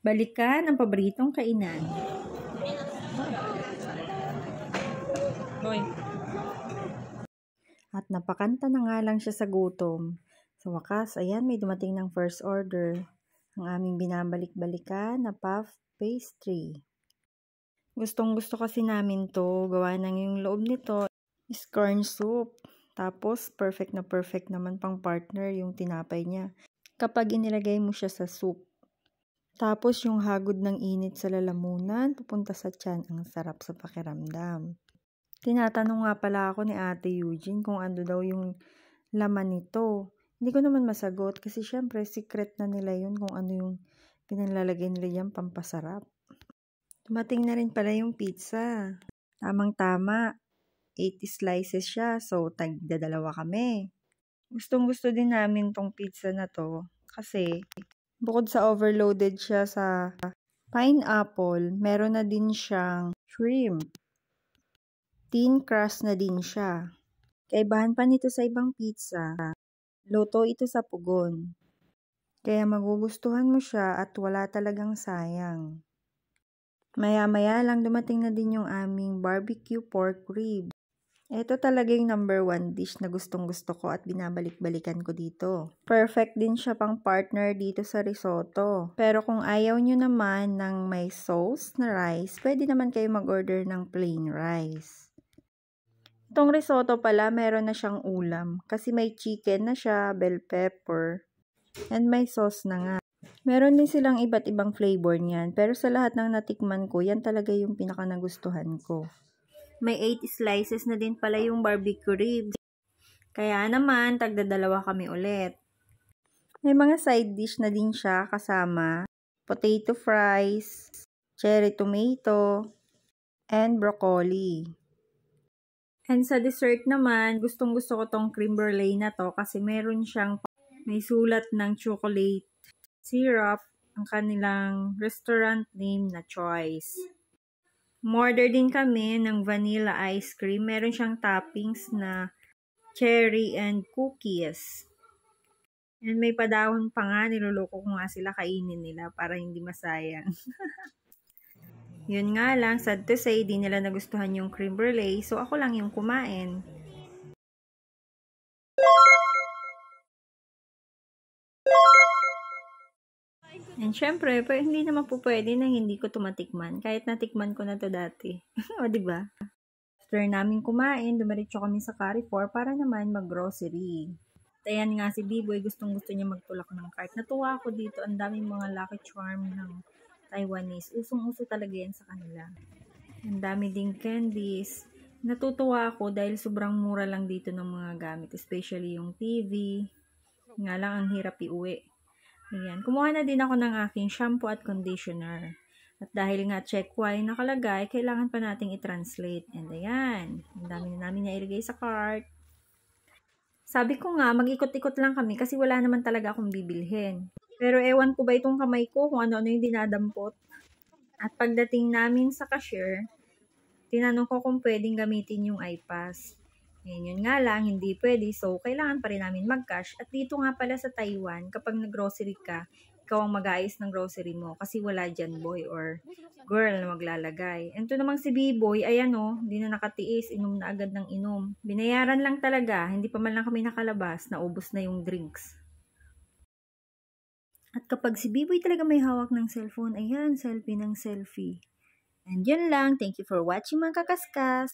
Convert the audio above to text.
Balikan ang paboritong kainan. Hoy. At napakanta na nga lang siya sa gutom. Sa wakas, ayan, may dumating ng first order. Ang aming binabalik-balikan na puff pastry. Gustong-gusto kasi namin to. Gawa ng yung loob nito is corn soup. Tapos, perfect na perfect naman pang partner yung tinapay niya. Kapag inilagay mo siya sa soup. Tapos, yung hagod ng init sa lalamunan, pupunta sa tiyan. Ang sarap sa pakiramdam. Tinatanong nga pala ako ni Ate Eugene kung ano daw yung laman nito. Hindi ko naman masagot kasi syempre secret na nila yun kung ano yung pinalalagay nila yan pampasarap. Dumating na rin pala yung pizza. Tamang-tama. 80 slices siya, so tagdadalawa kami. Gustong-gusto din namin tong pizza na to kasi bukod sa overloaded siya sa pineapple, meron na din siyang shrimp. Thin crust na din siya. Kaibahan pa nito sa ibang pizza, luto ito sa pugon. Kaya magugustuhan mo siya at wala talagang sayang. Maya-maya lang dumating na din yung aming barbecue pork rib. Ito talaga yung number 1 dish na gustong-gusto ko at binabalik-balikan ko dito. Perfect din siya pang partner dito sa risotto. Pero kung ayaw nyo naman ng may sauce na rice, pwede naman kayo mag-order ng plain rice. Itong risotto pala, meron na siyang ulam. Kasi may chicken na siya, bell pepper, and may sauce na nga. Meron din silang iba't ibang flavor niyan. Pero sa lahat ng natikman ko, yan talaga yung pinaka nagustuhan ko. May 8 slices na din pala yung barbecue ribs. Kaya naman, tagdadalawa kami ulit. May mga side dish na din siya kasama. Potato fries, cherry tomato, and broccoli. And sa dessert naman, gustong-gusto ko tong creme brulee na to kasi meron siyang may sulat ng chocolate syrup, ang kanilang restaurant name na Choice. Umorder din kami ng vanilla ice cream. Meron siyang toppings na cherry and cookies. And may padahon pa nga, niloloko ko nga sila kainin nila para hindi masayang. Yun nga lang, sad to say, di nila nagustuhan yung creme brulee, so ako lang yung kumain. And syempre, hindi naman po pwede na hindi ko tumatikman, kahit natikman ko na to dati. O, diba? After namin kumain, dumiretso kami sa Carrefour para naman mag-grocery. Ayan nga si B-Boy, gustong-gusto niya magtulak ng cart. Natuwa ako dito, ang daming mga Lucky Charm ng Taiwanese. Usong-uso talaga yan sa kanila. Ang dami ding candies. Natutuwa ako dahil sobrang mura lang dito ng mga gamit, especially yung TV. Nga lang ang hirap iuwi. Ayan, kumuha na din ako ng aking shampoo at conditioner. At dahil nga check why nakalagay, kailangan pa nating i-translate. And ayan, ang dami na namin nailagay sa cart. Sabi ko nga, mag-ikot-ikot lang kami kasi wala naman talaga akong bibilhin. Pero ewan ko ba itong kamay ko kung ano-ano yung dinadampot. At pagdating namin sa cashier, tinanong ko kung pwedeng gamitin yung iPass. Yun nga lang, hindi pwede. So, kailangan pa rin namin mag-cash. At dito nga pala sa Taiwan, kapag nag-grocery ka, ikaw ang mag-aayos ng grocery mo. Kasi wala dyan boy or girl na maglalagay. And to namang si B-Boy, ayan o, hindi na nakatiis. Inom na agad ng inom. Binayaran lang talaga. Hindi pa man lang kami nakalabas. Naubos na yung drinks. At kapag si B-Boy talaga may hawak ng cellphone, ayan, selfie ng selfie. And yun lang. Thank you for watching mga kakaskas.